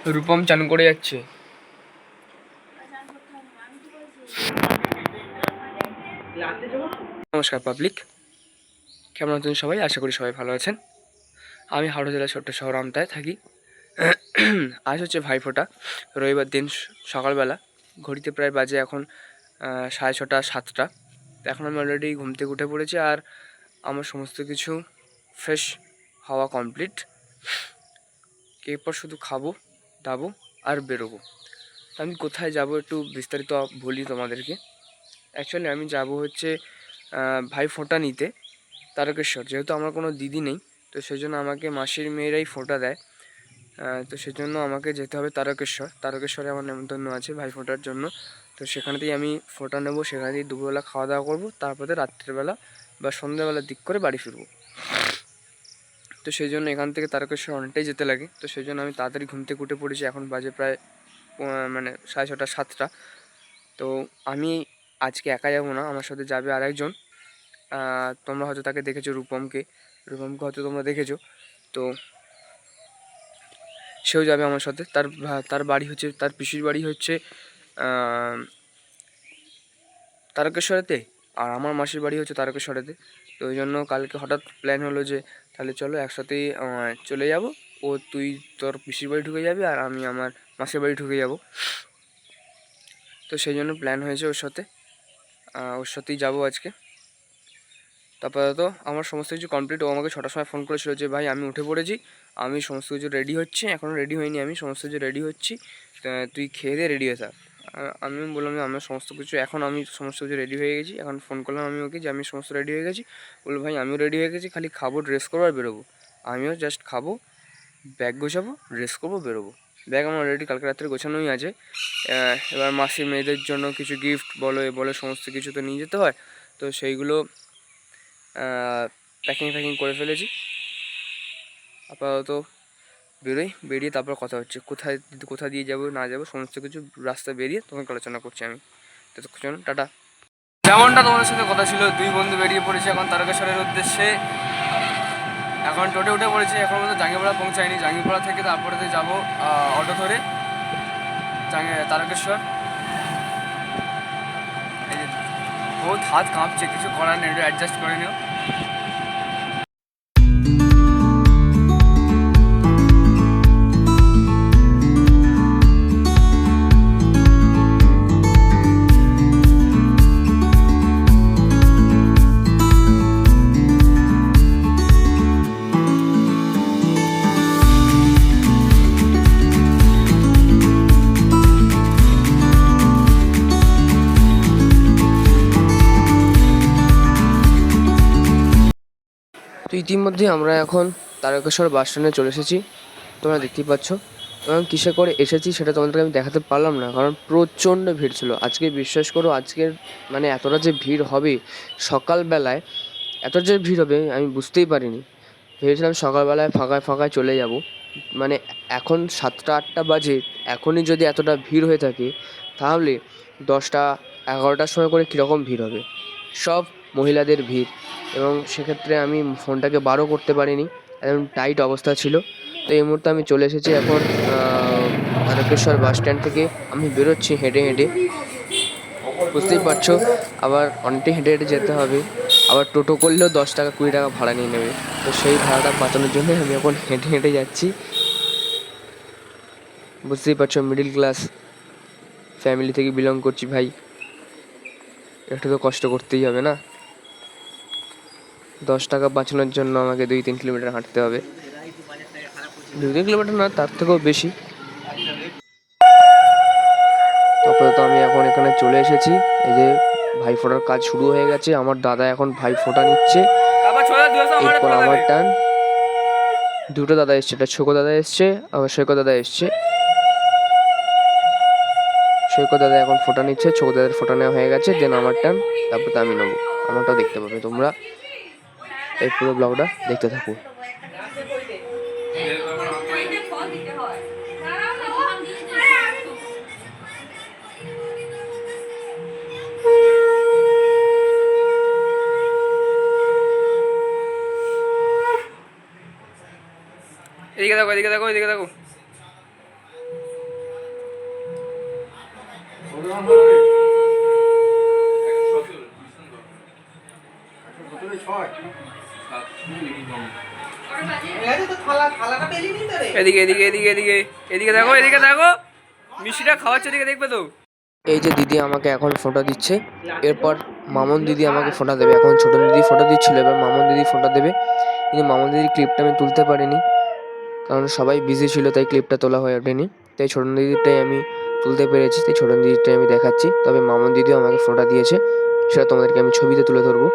রূপম চান করে যাচ্ছে। নমস্কার পাবলিক, কেমন আছেন সবাই? আশা করি সবাই ভালো আছেন। আমি হাওড়া জেলার ছোট্ট শহর আমতায় থাকি। আজ হচ্ছে ভাইফোঁটা, রবিবার দিন সকালবেলা। ঘড়িতে প্রায় বাজে এখন 6:30 7টা। এখন আমি অলরেডি ঘুম থেকে উঠে পড়েছি, আর আমার সমস্ত কিছু ফ্রেশ হওয়া কমপ্লিট। এরপর শুধু খাবো দাবো আর বেরোবো। আমি কোথায় যাব একটু বিস্তারিত বলি তোমাদেরকে। অ্যাকচুয়ালি আমি যাব হচ্ছে ভাইফোঁটা নিতে তারকেশ্বর। যেহেতু আমার কোনো দিদি নেই, তো সেই জন্য আমাকে মাসির মেয়েরাই ফোঁটা দেয়। তো সেজন্য আমাকে যেতে হবে তারকেশ্বরে আমার নেমন্তন্ন আছে ভাইফোঁটার জন্য। তো সেখানেতেই আমি ফোঁটা নেবো, সেখানেই দুপুরবেলা খাওয়া দাওয়া করবো, তারপরে রাত্রেবেলা বা সন্ধ্যাবেলার দিক করে বাড়ি ফিরবো। তো সেই জন্য এখান থেকে তারকেশ্বর অনেকটাই যেতে লাগে। তো সেই জন্য আমি তাড়াতাড়ি ঘুম থেকে উঠে পড়েছি। এখন বাজে প্রায় মানে 6:30 7টা। তো আমি আজকে একা যাবো না, আমার সাথে যাবে আর একজন। তোমরা হয়তো তাকে দেখেছো, রূপমকে হয়তো তোমরা দেখেছো। তো সেও যাবে আমার সাথে। তার বাড়ি হচ্ছে, তার পিসির বাড়ি হচ্ছে তারকেশ্বরেতে, আর আমার মাসির বাড়ি হচ্ছে তারকেশ্বরেতে। তো ওই জন্য কালকে হঠাৎ প্ল্যান হলো যে তাহলে চলো একসাথেই চলে যাব। তুই তোর পিসির বাড়ি ঢুকে যাবি আর আমি আমার মাসির বাড়ি ঢুকে যাব। তো সেই জন্য প্ল্যান হয়েছে ওর সাথেই যাবো আজকে। তারপরে তো আমার সমস্ত কিছু কমপ্লিট। ও আমাকে 6টার সময় ফোন করেছিল যে ভাই আমি উঠে পড়েছি, আমি সমস্ত কিছু রেডি হচ্ছে, এখনও রেডি হয়নি, আমি সমস্ত কিছু রেডি হচ্ছি, তুই খেয়ে দিয়ে রেডি হয়ে থাক। আমি বললাম যে আমার সমস্ত কিছু রেডি হয়ে গেছি। এখন ফোন করলাম আমি ওকে যে আমি সমস্ত রেডি হয়ে গেছি। বললো ভাই আমিও রেডি হয়ে গেছি, খালি খাবো, ড্রেস করবো আর বেরোবো। আমিও জাস্ট খাবো, ব্যাগ গোছাবো, ড্রেস করবো, বেরোবো। ব্যাগ আমার অলরেডি কালকে রাত্রে গোছানোই আছে। এবার মাসির মেয়েদের জন্য কিছু গিফট বলো সমস্ত কিছু তো নিয়ে যেতে হয়। তো সেইগুলো প্যাকিং করে ফেলেছি। আপাতত বেরিয়ে তারপর কথা হচ্ছে, কোথা দিয়ে যাবো না যাবো সমস্ত কিছু রাস্তা বেরিয়ে তোমাকে আলোচনা করছি আমি। ততক্ষণ টাটা। যেমনটা তোমাদের সাথে কথা ছিল, দুই বন্ধু বেরিয়ে পড়েছে এখন তারকেশ্বরের উদ্দেশ্যে। এখন টোটে উঠে পড়েছি, এখন পর্যন্ত জাঙ্গিপাড়া পৌঁছায়নি। জাঙ্গিপাড়া থেকে তারপরে যাবো অটো ধরে তারকেশ্বর। এই যে বহুত হাত কাঁপছে, কিছু করার নেই, একটু অ্যাডজাস্ট করে নিও। তো ইতিমধ্যে আমরা এখন তারকেশ্বর বাস স্ট্যান্ডে চলে এসেছি, তোমরা দেখতেই পাচ্ছ। এবং কিসে করে এসেছি সেটা তোমাদেরকে আমি দেখাতে পারলাম না, কারণ প্রচণ্ড ভিড় ছিল আজকে। বিশ্বাস করো, আজকের মানে এতটা যে ভিড় হবে সকালবেলায়, এত যে ভিড় হবে আমি বুঝতেই পারিনি। ভেবেছিলাম সকালবেলায় ফাঁকায় চলে যাব, মানে এখন 7টা 8টা বাজে, এখনই যদি এতটা ভিড় হয়ে থাকে তাহলে 10টা 11টার সময় করে কীরকম ভিড় হবে। সব মহিলাদের ভিড়, এবং সেক্ষেত্রে আমি ফোনটাকে বারও করতে পারিনি, একদম টাইট অবস্থা ছিল। তো এই মুহূর্তে আমি চলে এসেছি এখন তারকেশ্বর বাস স্ট্যান্ড থেকে। আমি বেরোচ্ছি হেঁটে হেঁটে, বুঝতেই পারছো, আবার অনেকটাই হেঁটে হেঁটে যেতে হবে। আবার টোটো করলেও 10 টাকা 20 টাকা ভাড়া নিয়ে নেবে। তো সেই ভাড়াটা বাঁচানোর জন্য আমি এখন হেঁটে হেঁটে যাচ্ছি। বুঝতেই পারছো, মিডিল ক্লাস ফ্যামিলি থেকে বিলং করছি ভাই, একটু তো কষ্ট করতেই হবে না। 10 টাকা বাঁচানোর জন্য আমাকে 2-3 কিলোমিটার হাঁটতে হবে। 2-3 কিলোমিটার না, তার থেকেও বেশি। তারপরে তো আমি এখন এখানে চলে এসেছি। এই যে ভাইফোঁটার কাজ শুরু হয়ে গেছে, আমার দাদা এখন ভাইফোঁটা নিচ্ছে, এরপর আমার টান। দুটো দাদা এসছে, একটা ছোটো দাদা এসছে, আবার সৈকত দাদা এসছে। সৈকত দাদা এখন ফোঁটা নিচ্ছে, ছোটো দাদার ফোঁটা নেওয়া হয়ে গেছে, দেন আমার টান, তারপর তো আমি নেবো। আমারটাও দেখতে পাবে তোমরা, এই পুরো ব্লগটা দেখতে থাকো। এদিকে দেখো, এদিকে দেখো, এদিকে দেখো। এদিকে এদিকে এদিকে এদিকে এদিকে দেখো, এদিকে দেখো, মিষ্টিটা খাওয়াচ্ছে, এদিকে দেখবে তো। এই যে দিদি আমাকে এখন ফোঁটা দিচ্ছে, এরপর মামন দিদি আমাকে ফোঁটা দেবে। এখন ছোট দিদি ফোঁটা দিচ্ছিল, এবার মামন দিদি ফোঁটা দেবে। কিন্তু মামন দিদির ক্লিপটা আমি তুলতে পারিনি, কারণ সবাই বিজি ছিল, তাই ক্লিপটা তোলা হয়ে ওঠেনি। তাই ছোট দিদিরটাই আমি তুলতে পেরেছি, তাই ছোট দিদিরটাই আমি দেখাচ্ছি। তবে মামন দিদিও আমাকে ফোঁটা দিয়েছে, সেটা তোমাদেরকে আমি ছবিতে তুলে ধরবো।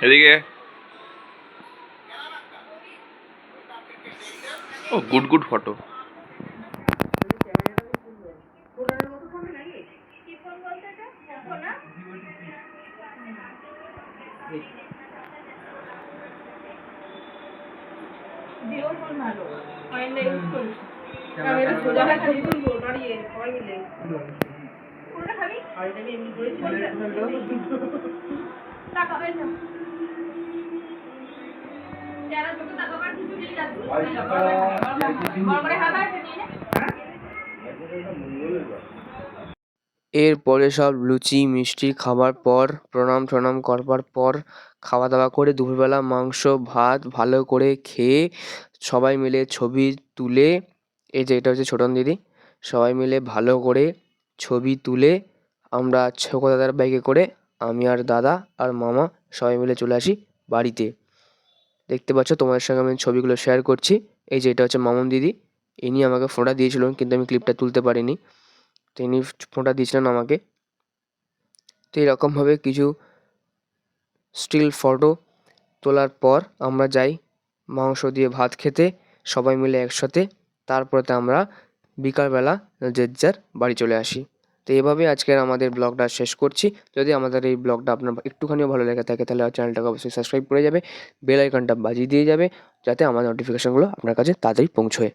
এদিকে ও গুড গুড ফটো। এরপরে সব লুচি মিষ্টি খাবার পর, প্রণাম টনাম করবার পর, খাওয়া দাওয়া করে দুপুরবেলা মাংস ভাত ভালো করে খেয়ে সবাই মিলে ছবি তুলে, এই যে এটা হচ্ছে ছোটন দিদি, সবাই মিলে ভালো করে ছবি তুলে আমরা ছোটো দাদার বাইকে করে, আমি আর দাদা আর মামা সবাই মিলে চলে আসি বাড়িতে। দেখতে পাচ্ছ, তোমাদের সঙ্গে আমি ছবিগুলো শেয়ার করছি। এই যে এটা হচ্ছে মামন দিদি, ইনি আমাকে ফোঁটা দিয়েছিলেন, কিন্তু আমি ক্লিপটা তুলতে পারিনি, তো ইনি ফোঁটা দিয়েছিলেন আমাকে। তো এরকমভাবে কিছু স্টিল ফটো তোলার পর আমরা যাই মাংস দিয়ে ভাত খেতে সবাই মিলে একসাথে। তারপরে আমরা বিকালবেলা যে যার বাড়ি চলে আসি। তো এভাবে আজকের আমাদের ব্লগটা শেষ করছি। যদি আমাদের এই ব্লগটা আপনার একটুখানিও ভালো লেগে থাকে, তাহলে চ্যানেলটাকে অবশ্যই সাবস্ক্রাইব করে যাবে, বেল আইকনটা বাজিয়ে দিয়ে যাবে, যাতে আমার নোটিফিকেশনগুলো আপনার কাছে তাড়াতাড়ি পৌঁছয়।